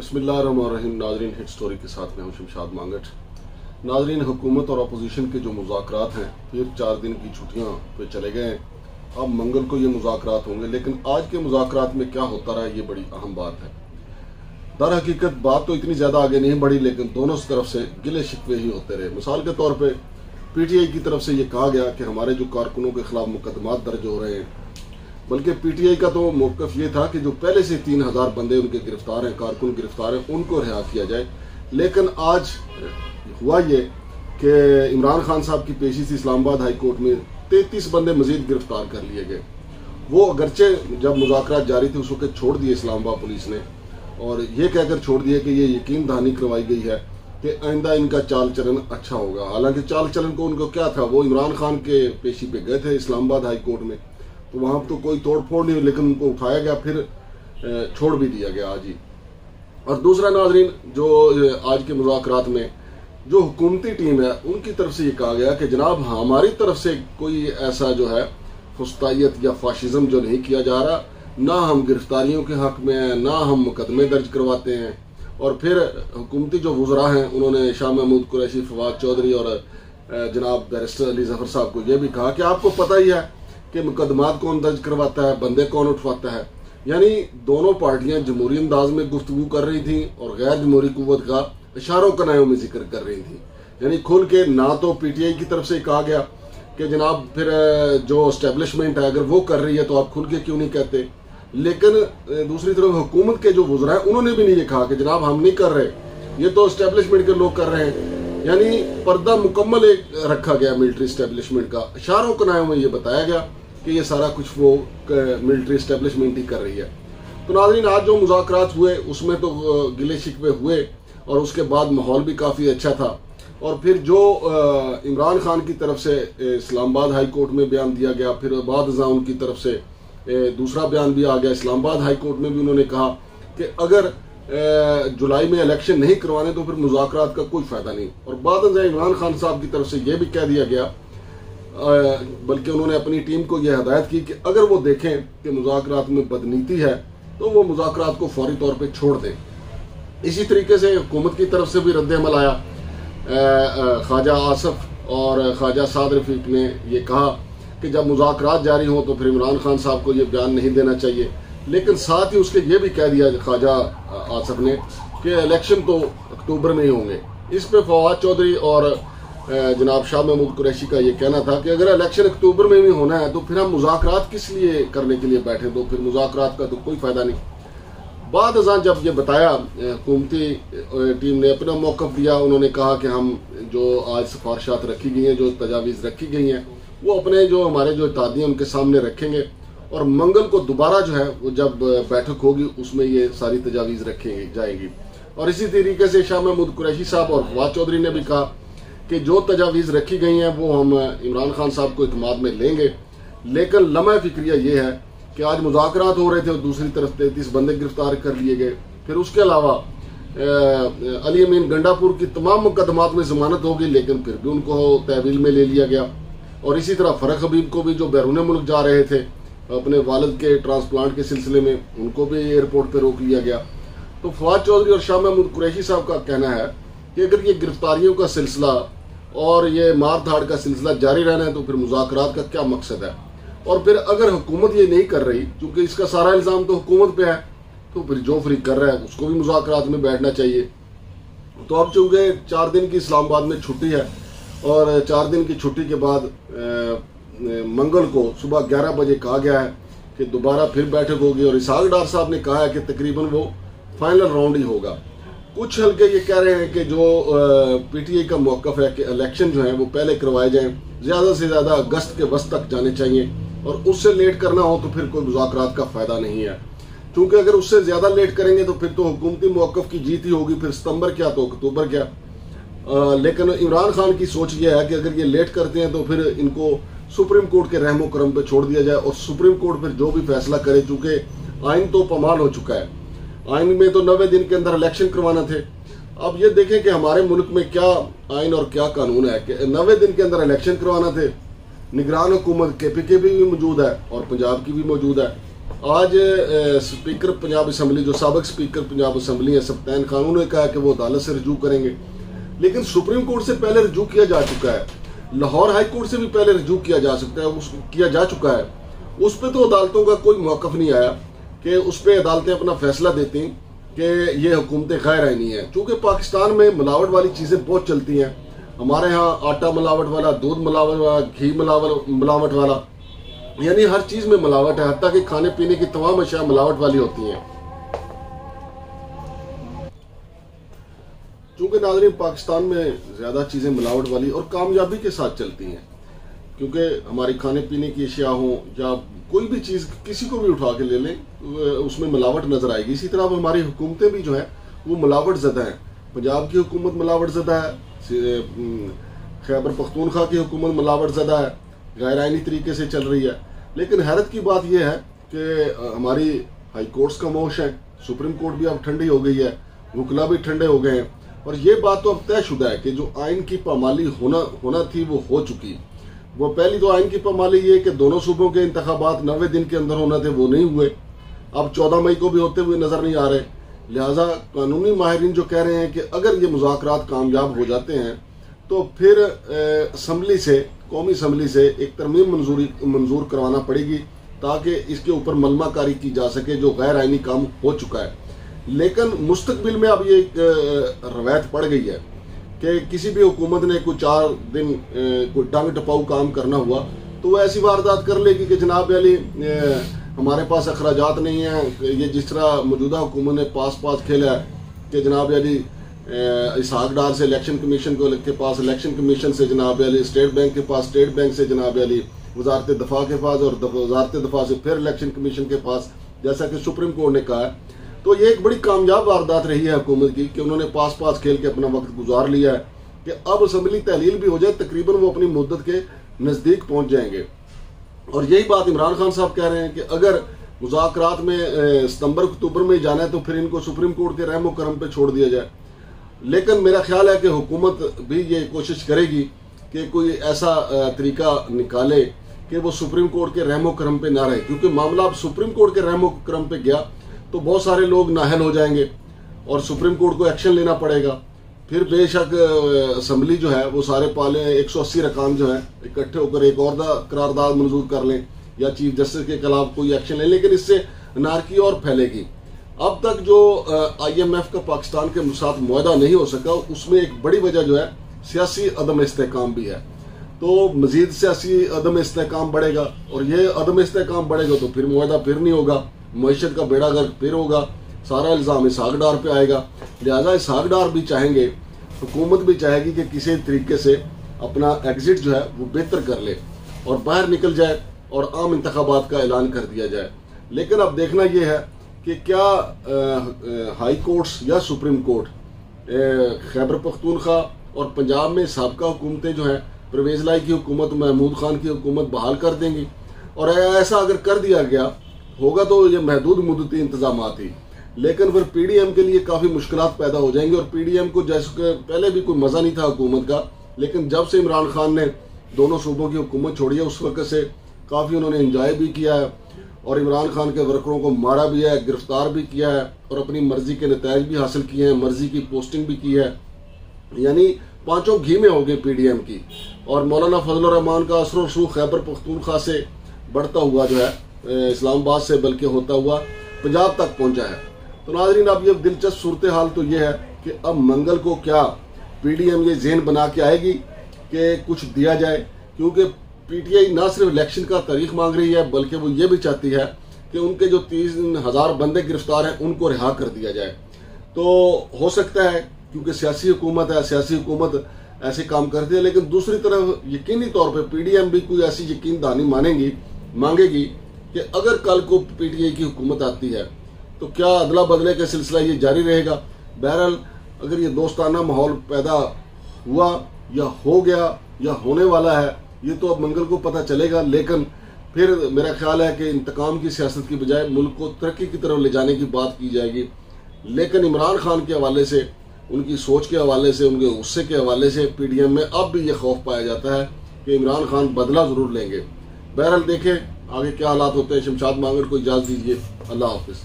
बिस्मिल्लाहिर्रहमानिर्रहीम। नाजरीन, hit story के साथ में हूं शमशाद मांगट। नाजरीन, हुकूमत और अपोजिशन के जो मुज़ाकरात हैं फिर 4 दिन की छुट्टियां पे चले गए हैं। अब मंगल को ये मुज़ाकरात होंगे, लेकिन आज के मुज़ाकरात में क्या होता रहा ये बड़ी अहम बात है। दर हकीकत बात तो इतनी ज़्यादा आगे नहीं बढ़ी, लेकिन दोनों तरफ से गिले शिकवे ही होते रहे। मिसाल के तौर पर PTI की तरफ से ये कहा गया कि हमारे जो कारकुनों के खिलाफ मुकदमात दर्ज हो रहे हैं, बल्कि PTI का तो मौक़िफ़ ये था कि जो पहले से 3000 बंदे उनके गिरफ्तार हैं, कारकुन गिरफ्तार हैं, उनको रिहा किया जाए। लेकिन आज हुआ ये कि इमरान खान साहब की पेशी थी इस्लामाबाद हाई कोर्ट में, 33 बंदे मजीद गिरफ्तार कर लिए गए। वो अगरचे जब मुज़ाकरात जारी थे उस वक्त छोड़ दिए इस्लामाबाद पुलिस ने, और ये कहकर छोड़ दिए कि ये यकीन दहानी करवाई गई है कि आइंदा इनका चाल चलन अच्छा होगा। हालांकि चाल चलन को उनको क्या था, वो इमरान खान के पेशी पे गए थे इस्लामाबाद हाई कोर्ट में, तो वहां तो कोई तोड़ फोड़ नहीं हुई, लेकिन उनको उठाया गया, फिर छोड़ भी दिया गया आज ही। और दूसरा नाजरीन, जो आज के मुज़ाकरात में जो हुकूमती टीम है उनकी तरफ से ये कहा गया कि जनाब हमारी तरफ से कोई ऐसा जो है फुस्तायत या फाशिज्म जो नहीं किया जा रहा, ना हम गिरफ्तारियों के हक में हैं, ना हम मुकदमे दर्ज करवाते हैं। और फिर हुकूमती जो वज़रा हैं उन्होंने शाह महमूद कुरैशी, फवाद चौधरी और जनाब बैरिस्टर अली जफर साहब को यह भी कहा कि आपको पता ही है कि मुकदमात कौन दर्ज करवाता है, बंदे कौन उठवाता है। यानी दोनों पार्टियां जमहूरी अंदाज में गुफ्तगू कर रही थी और गैर जमहूरी कुव्वत का इशारों कनायों में जिक्र कर रही थी। यानी खुल के ना तो PTI की तरफ से कहा गया कि जनाब फिर जो एस्टेब्लिशमेंट है अगर वो कर रही है तो आप खुल के क्यों नहीं कहते, लेकिन दूसरी तरफ हुकूमत के जो वज़रा हैं उन्होंने भी नहीं ये कहा कि जनाब हम नहीं कर रहे, ये तो एस्टेब्लिशमेंट के लोग कर रहे हैं। यानी पर्दा मुकम्मल एक रखा गया मिलिट्री एस्टेब्लिशमेंट का, इशारों कनायों में ये बताया गया कि ये सारा कुछ वो मिलिट्री एस्टेब्लिशमेंट ही कर रही है। तो नाज़रीन, आज जो मुज़ाकरात हुए उसमें तो गिले शिकवे हुए और उसके बाद माहौल भी काफ़ी अच्छा था। और फिर जो इमरान खान की तरफ से इस्लामाबाद हाई कोर्ट में बयान दिया गया, फिर बाद उनकी तरफ से दूसरा बयान भी आ गया इस्लामाबाद हाई कोर्ट में भी। उन्होंने कहा कि अगर जुलाई में इलेक्शन नहीं करवाने तो फिर मुज़ाकरात का कोई फ़ायदा नहीं। और बाद इमरान खान साहब की तरफ से यह भी कह दिया गया, बल्कि उन्होंने अपनी टीम को यह हदायत की कि अगर वो देखें कि मुज़ाकरात में बदनीति है तो वो मुज़ाकरात को फौरी तौर पे छोड़ दें। इसी तरीके से हुकूमत की तरफ से भी रद्द-ए-अमल आया। ख्वाजा आसफ और ख्वाजा साद रफीक ने यह कहा कि जब मुज़ाकरात जारी हों तो फिर इमरान खान साहब को ये बयान नहीं देना चाहिए, लेकिन साथ ही उसके ये भी कह दिया ख्वाजा आसफ ने कि इलेक्शन तो अक्टूबर में ही होंगे। इस पर फवाद चौधरी और जनाब शाह महमूद कुरैशी का ये कहना था कि अगर इलेक्शन अक्टूबर में भी होना है तो फिर हम मुज़ाकरात किस लिए करने के लिए बैठे, तो फिर मुज़ाकरात का तो कोई फ़ायदा नहीं। बाद अज़ां जब ये बताया, हुकूमती टीम ने अपना मौक़िफ़ दिया, उन्होंने कहा कि हम जो आज सिफारिशात रखी गई हैं, जो तजावीज़ रखी गई हैं, वो अपने जो हमारे जो इत्तेहादी हैं उनके सामने रखेंगे और मंगल को दोबारा जो है वो जब बैठक होगी उसमें ये सारी तजावीज़ रखी जाएंगी। और इसी तरीके से शाह महमूद कुरैशी साहब और फवाद चौधरी ने भी कहा कि जो तजावीज़ रखी गई हैं वो हम इमरान खान साहब को इत्मीनान में लेंगे, लेकिन लम्हा फिक्रिया ये है कि आज मुज़ाकरात हो रहे थे और दूसरी तरफ 33 बंदे गिरफ्तार कर लिए गए। फिर उसके अलावा अली अमीन गंडापुर की तमाम मुकदमात में जमानत होगी, लेकिन फिर भी उनको तहवील में ले लिया गया। और इसी तरह फ़रक हबीब को भी, जो बैरून मुल्क जा रहे थे अपने वालिद के ट्रांसप्लांट के सिलसिले में, उनको भी एयरपोर्ट पर रोक लिया गया। तो फवाद चौधरी और शाह महमूद कुरैशी साहब का कहना है कि अगर ये गिरफ्तारियों का सिलसिला और ये मार धाड़ का सिलसिला जारी रहना है तो फिर मुज़ाकरात का क्या मकसद है। और फिर अगर हुकूमत ये नहीं कर रही, क्योंकि इसका सारा इल्ज़ाम तो हुकूमत पे है, तो फिर जो फ्री कर रहा है उसको भी मुज़ाकरात में बैठना चाहिए। तो अब चूँकि 4 दिन की इस्लामाबाद में छुट्टी है और 4 दिन की छुट्टी के बाद मंगल को सुबह 11 बजे कहा गया है कि दोबारा फिर बैठक होगी। और इसहाक डार साहब ने कहा है कि तकरीबन वो फाइनल राउंड ही होगा। कुछ हल्के ये कह रहे हैं कि जो PTI का मौक़िफ़ है कि इलेक्शन जो है वो पहले करवाए जाएं, ज़्यादा से ज़्यादा अगस्त के वस्त तक जाने चाहिए, और उससे लेट करना हो तो फिर कोई मुज़ाकरात का फ़ायदा नहीं है। क्योंकि अगर उससे ज़्यादा लेट करेंगे तो फिर तो हुकूमती मौक़िफ़ की जीत ही होगी, फिर सितंबर क्या तो अक्टूबर क्या। लेकिन इमरान खान की सोच ये है कि अगर ये लेट करते हैं तो फिर इनको सुप्रीम कोर्ट के रहमो करम पे छोड़ दिया जाए और सुप्रीम कोर्ट फिर जो भी फैसला करे, चूँकि आइन तो पामाल हो चुका है। आइन में तो 90 दिन के अंदर इलेक्शन करवाना थे। अब ये देखें कि हमारे मुल्क में क्या आइन और क्या कानून है कि 90 दिन के अंदर इलेक्शन करवाना थे। निगरान हुकूमत KPK भी मौजूद है और पंजाब की भी मौजूद है, आज स्पीकर पंजाब असम्बली, जो साबिक स्पीकर पंजाब असम्बली है सब्तैन खान, उन्होंने कहा कि वो अदालत से रजू करेंगे, लेकिन सुप्रीम कोर्ट से पहले रजू किया जा चुका है, लाहौर हाई कोर्ट से भी पहले रजू किया जा सकता है, किया जा चुका है। उस पर तो अदालतों का कोई मौक़िफ़ नहीं आया कि उस पर अदालतें अपना फैसला देती कि ये हुकूमतें गैर आईनी है। चूँकि पाकिस्तान में मिलावट वाली चीज़ें बहुत चलती हैं, हमारे यहाँ आटा मिलावट वाला, दूध मिलावट वाला, घी मिलावट वाला, यानी हर चीज़ में मिलावट है, हत्ता कि खाने पीने की तमाम अशिया मिलावट वाली होती हैं। चूँकि नाज़रीन पाकिस्तान में ज़्यादा चीज़ें मिलावट वाली और कामयाबी के साथ चलती हैं, क्योंकि हमारी खाने पीने की अशिया हो या कोई भी चीज़ किसी को भी उठा के ले लें उसमें मिलावट नज़र आएगी। इसी तरह हमारी हुकूमतें भी जो है वो मिलावट ज़दा हैं। पंजाब की हुकूमत मिलावट ज़दा है, खैबर पख्तूनख्वा की हुकूमत मिलावट ज़दा है, गैर आईनी तरीके से चल रही है। लेकिन हैरत की बात यह है कि हमारी हाई कोर्ट्स का मोश है, सुप्रीम कोर्ट भी अब ठंडी हो गई है, वकला भी ठंडे हो गए हैं, और ये बात तो अब तयशुदा है कि जो आइन की पामाली होना थी वो हो चुकी। वो पहली तो आइन की पामाली ये कि दोनों सूबों के इंतखाबात 90 दिन के अंदर होना थे, वो नहीं हुए, अब 14 मई को भी होते हुए नजर नहीं आ रहे। लिहाजा कानूनी माहिरीन जो कह रहे हैं कि अगर ये मुज़ाकरात कामयाब हो जाते हैं तो फिर असम्बली से, कौमी असम्बली से एक तरमीम मंजूर करवाना पड़ेगी ताकि इसके ऊपर मलमाकारी की जा सके जो गैर आइनी काम हो चुका है। लेकिन मुस्तकबिल में अब ये एक रवायत पड़ गई है कि किसी भी हुकूमत ने कोई 4 दिन कोई टांग टपाऊ काम करना हुआ तो वो ऐसी वारदात कर लेगी कि जनाब अली हमारे पास अखराजात नहीं है। ये जिस तरह मौजूदा हुकूमत ने पास खेला है कि जनाब अली इसहाक डार से इलेक्शन कमीशन के पास, इलेक्शन कमीशन से जनाब अली स्टेट बैंक के पास, स्टेट बैंक से जनाब अली वजारत दफा के पास, और वजारत दफा से फिर इलेक्शन कमीशन के पास, जैसा कि सुप्रीम कोर्ट ने कहा है। तो ये एक बड़ी कामयाब वारदात रही है हुकूमत की कि उन्होंने पास खेल के अपना वक्त गुजार लिया है कि अब असम्बली तहलील भी हो जाए, तकरीबन वो अपनी मुद्दत के नज़दीक पहुंच जाएंगे। और यही बात इमरान खान साहब कह रहे हैं कि अगर मुज़ाकरात में सितंबर अक्टूबर में जाना है तो फिर इनको सुप्रीम कोर्ट के रहमो करम पे छोड़ दिया जाए। लेकिन मेरा ख्याल है कि हुकूमत भी ये कोशिश करेगी कि कोई ऐसा तरीका निकाले कि वो सुप्रीम कोर्ट के रहमो करम पे ना रहे, क्योंकि मामला अब सुप्रीम कोर्ट के रहमो करम पे गया तो बहुत सारे लोग नाहल हो जाएंगे और सुप्रीम कोर्ट को एक्शन लेना पड़ेगा। फिर बेशक असम्बली जो है वो सारे पाले 180 रकान जो है इकट्ठे होकर एक और करारदाद मंजूर कर लें या चीफ जस्टिस के खिलाफ कोई एक्शन लें, लेकिन इससे अनारकी और फैलेगी। अब तक जो IMF का पाकिस्तान के साथ मुआहदा नहीं हो सका उसमें एक बड़ी वजह जो है सियासी अदम इस्तेहकाम भी है। तो मजीद सियासी अदम इस्तेहकाम बढ़ेगा और ये अदम इस्तेहकाम बढ़ेगा तो फिर मुआहदा फिर नहीं होगा, मईशत का बेड़ा गर्क फिर होगा, सारा इल्ज़ाम इसहाक डार पे आएगा। लिहाजा इसहाक डार भी चाहेंगे, हुकूमत भी चाहेगी कि किसी तरीके से अपना एग्जिट जो है वो बेहतर कर ले और बाहर निकल जाए और आम इंतखाबात का ऐलान कर दिया जाए। लेकिन अब देखना यह है कि क्या हाई कोर्ट्स या सुप्रीम कोर्ट खैबर पख्तूनख्वा और पंजाब में साबका हुकूमतें जो हैं परवेज़ लाई की हुकूमत, महमूद खान की हुकूमत बहाल कर देंगी। और ऐसा अगर कर दिया गया होगा तो ये महदूद मुद्दती इंतजाम थी, लेकिन फिर PDM के लिए काफ़ी मुश्किलात पैदा हो जाएंगी। और PDM को जैसे पहले भी कोई मज़ा नहीं था हुकूमत का, लेकिन जब से इमरान खान ने दोनों सूबों की हुकूमत छोड़ी है उस वक्त से काफ़ी उन्होंने इंजॉय भी किया है और इमरान खान के वर्करों को मारा भी है, गिरफ्तार भी किया है और अपनी मर्जी के नताइज भी हासिल किए हैं, मर्जी की पोस्टिंग भी की है। यानी पांचों घी में हो गए PDM की। और मौलाना फजल रहमान का असर रसूख खैबर पख्तूनख्वा से बढ़ता हुआ जो है इस्लामाबाद से बल्कि होता हुआ पंजाब तक पहुंचा है। तो नाज़रीन अब ये दिलचस्प सूरत हाल तो ये है कि अब मंगल को क्या PDM ये ज़हन बना के आएगी कि कुछ दिया जाए, क्योंकि PTI ना सिर्फ इलेक्शन का तारीख मांग रही है बल्कि वो ये भी चाहती है कि उनके जो 30,000 बंदे गिरफ्तार हैं उनको रिहा कर दिया जाए। तो हो सकता है क्योंकि सियासी हुकूमत है, सियासी हुकूमत ऐसे काम करती है, लेकिन दूसरी तरफ यकीनी तौर पे PDM भी कोई ऐसी यकीन दहानी मांगेगी कि अगर कल को PTI की हुकूमत आती है तो क्या अदला बदले का सिलसिला ये जारी रहेगा। बहरहाल अगर ये दोस्ताना माहौल पैदा हुआ या हो गया या होने वाला है ये तो अब मंगल को पता चलेगा, लेकिन फिर मेरा ख्याल है कि इंतकाम की सियासत की बजाय मुल्क को तरक्की की तरफ ले जाने की बात की जाएगी। लेकिन इमरान खान के हवाले से, उनकी सोच के हवाले से, उनके गुस्से के हवाले से PDM में अब भी ये खौफ पाया जाता है कि इमरान खान बदला ज़रूर लेंगे। बहरहाल देखें आगे क्या हालात होते हैं। शमशाद मांगड़ को इजाज़त दीजिए। अल्लाह हाफिज़।